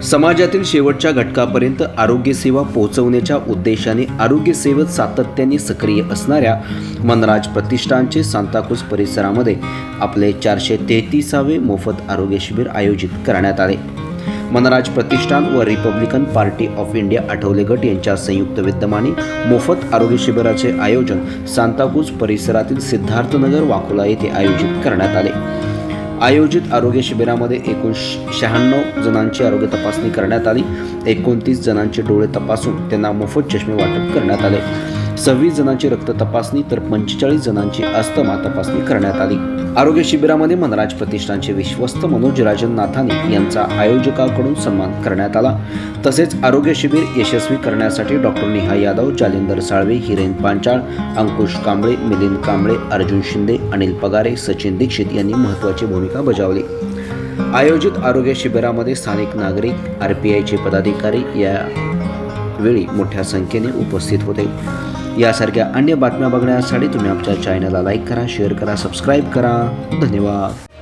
समाजातील शेवटच्या घटकापर्यंत आरोग्य सेवा पोहोचवण्याच्या उद्देशाने आरोग्य सेवेत सातत्याने सक्रिय असणाऱ्या मनराज प्रतिष्ठानचे सांताक्रूझ परिसरामध्ये आपले 433वे मोफत आरोग्य शिबिर आयोजित करण्यात आले. मनराज प्रतिष्ठान व Republican party of India Athawale गट यांच्या संयुक्त विद्यमाने मोफत आरोग्य शिबिराचे आयोजन सांताक्रूझ परिसरातील सिद्धार्थनगर वाकोला येथे आयोजित करण्यात आले. आयोजित आरोग्य शिबिरामध्ये एकूण 96 जणांची आरोग्य तपासणी करण्यात आली. 29 जणांचे डोळे तपासून त्यांना मोफत चष्मे वाटप करण्यात आले. 26 जणांची रक्त तपासणी तर 45 जणांची अस्थमा तपासणी करण्यात आली. आरोग्य शिबिरामध्ये मनराज प्रतिष्ठानचे विश्वस्त मनोज राजन नाथानी यांचा आयोजकाकडून सन्मान करण्यात आला. तसेच आरोग्य शिबिर यशस्वी करण्यासाठी डॉक्टर नेहा यादव, जालिंदर साळवे, हिरेन पांचाळ, अंकुश कांबळे, मिलिंद कांबळे, अर्जुन शिंदे, अनिल पगारे, सचिन दीक्षित यांनी महत्त्वाची भूमिका बजावली. आयोजित आरोग्य शिबिरामध्ये स्थानिक नागरिक, RPIचे पदाधिकारी यावेळी मोठ्या संख्येने उपस्थित होते. यासारख्या अन्य बातम्या बघण्यासाठी तुम्ही आमच्या चॅनलला लाईक करा, शेअर करा, सबस्क्राईब करा. धन्यवाद.